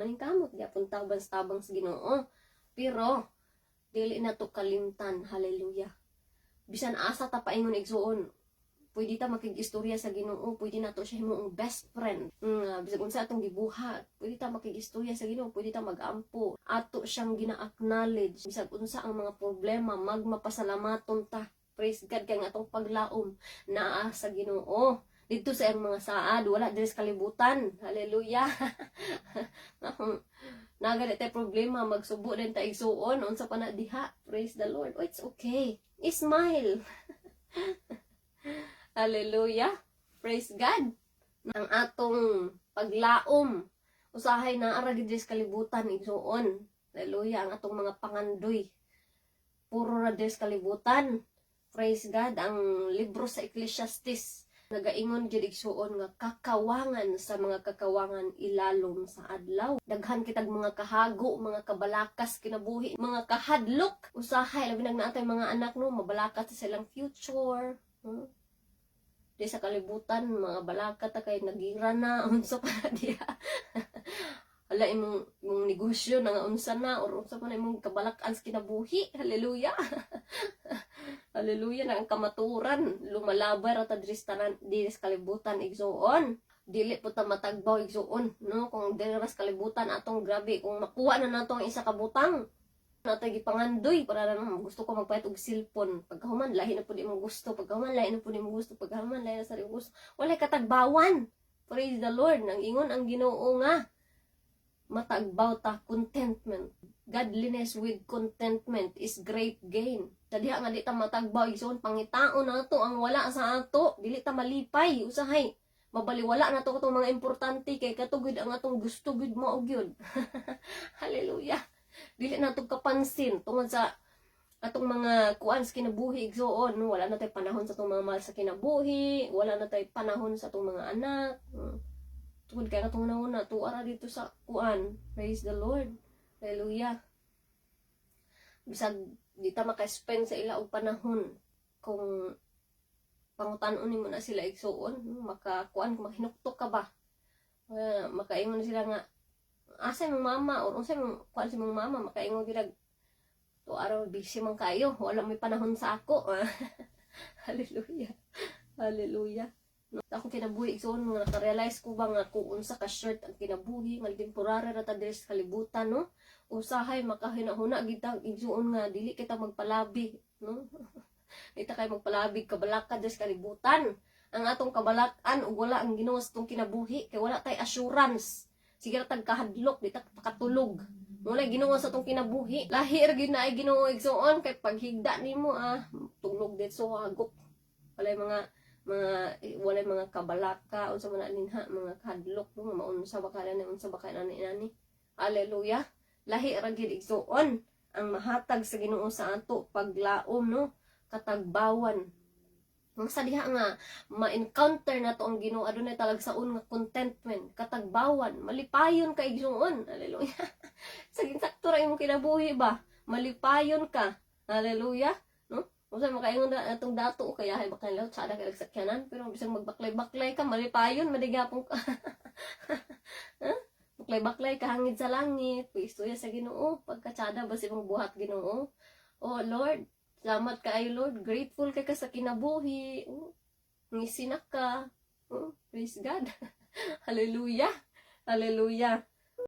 Maning kamot gyapon tabang sa Ginoo. Pero dili na to kalimtan. Hallelujah. Bisan asa ta paingon igsuon, pwede ta makig-istorya sa Ginoo, pwede na to siya himong best friend. Bisag unsa atong gibuhat, pwede ta makig-istorya sa Ginoo, pwede ta mag-ampo. Ato siyang gina-acknowledge. Bisag unsa ang mga problema, magmapasalamaton ta. Praise God kay atong paglaom naa sa Ginoo. Dito sa iyang mga saad, wala diri sa kalibutan. Hallelujah. Nagali tayo problema, magsubo din tayo igsuon, unsa pa na diha. Praise the Lord. Oh, it's okay. Smile. Hallelujah. Praise God. Ang atong paglaom, usahay na ara gid sa kalibutan igsuon. Hallelujah. Ang atong mga pangandoy, puro ra sa kalibutan. Praise God. Ang libro sa Ecclesiastes, nagaingon gid igsuon nga kakawangan sa mga kakawangan ilalom sa adlaw. Daghan kitag mga kahago, mga kabalakas kinabuhi, mga kahadlok. Usahay labi naatay mga anak no, mabalakas sa silang future. Di sa kalibutan, mga balakat ta kay nagira na unsa pa diha. Hala imong negosyo na nga unsa na or unsa pa na imong kabalakan sa kinabuhi. Hallelujah. Hallelujah na ang kamaturan. Lumalabay ra ta diri sa kalibutan igsuon. Dili po ta matagbaw igsuon, no? Kung dili ra sa kalibutan atong grabe kung makuha na nato ang isa ka butang. Natay gipangandoy para na gusto ko magpayat og cellphone. Pagkahuman lahi na pud imong gusto, pagkahuman lahi na pud imong gusto, pagkahuman lahi na sa imong gusto. Walay katagbawan. Praise the Lord. Nang ingon ang Ginoo nga matagbaw ta contentment. Godliness with contentment is great gain. Dadiha nga di ta matagbaw igsoon pangitaon nato ang wala sa ato, dili ta malipay usahay. Mabaliwala na to katong mga importante kay katugid ang atong gusto gud mao gyud. Hallelujah. Dili na to kapansin tungod sa atong mga kuan sa kinabuhi igsoon, no? Wala na tay panahon sa atong mga mahal sa kinabuhi, wala na tay panahon sa atong mga anak. Tungod kay katong una tuara dito sa kuan. Praise the Lord. Hallelujah. Bisag di ta maka-spend sa ila og panahon kung pangutan-on nimo na sila igsuon, makakuan kung mahinuktok ka ba. Makaingon sila nga asa mong mama or unsa mong kuan si mong mama, makaingon gid to araw busy man kayo, wala may panahon sa ako. Hallelujah. Hallelujah. No, ako kinabuhi igsoon nga naka-realize ko ba nga kung unsa ka short ang kinabuhi nga temporary ra ta diri sa kalibutan, no? Usahay makahinahuna gid ta igsoon nga dili kita magpalabi, no? Ita kay magpalabig kabalakad sa kalibutan. Ang atong kabalakan ug wala ang Ginoo sa atong kinabuhi kay wala tay assurance. Sige ra tag kahadlok di ta pakatulog. Wala Ginoo sa atong kinabuhi. Lahi ra gid na ay Ginoo igsuon kay paghigda nimo tulog dit so hagop. Walay walay mga kabalaka unsa man aninha mga kahadlok no maunsa ba kana unsa ba kana nani. Hallelujah. Lahi ra gid igsuon ang mahatag sa Ginoo sa ato paglaom, no? Katagbawan. Ang sa diha nga ma-encounter na to ang Ginoo adunay talagsaon nga contentment, katagbawan, malipayon ka igsuon. Hallelujah. Saging sakto ra imong kinabuhi ba? Malipayon ka. Hallelujah. No? Unsa makaingon na atong dato kaya hay bakay law sada kay sakyanan pero bisag magbaklay-baklay ka malipayon madigapon ka. Baklay-baklay ka hangid sa langit. Puistoya sa Ginoo pagkatsada basi imong buhat Ginoo. Oh Lord, salamat kaayo Lord, grateful kay ka sa kinabuhi. Ngisinak ka. Praise God. Hallelujah. Hallelujah.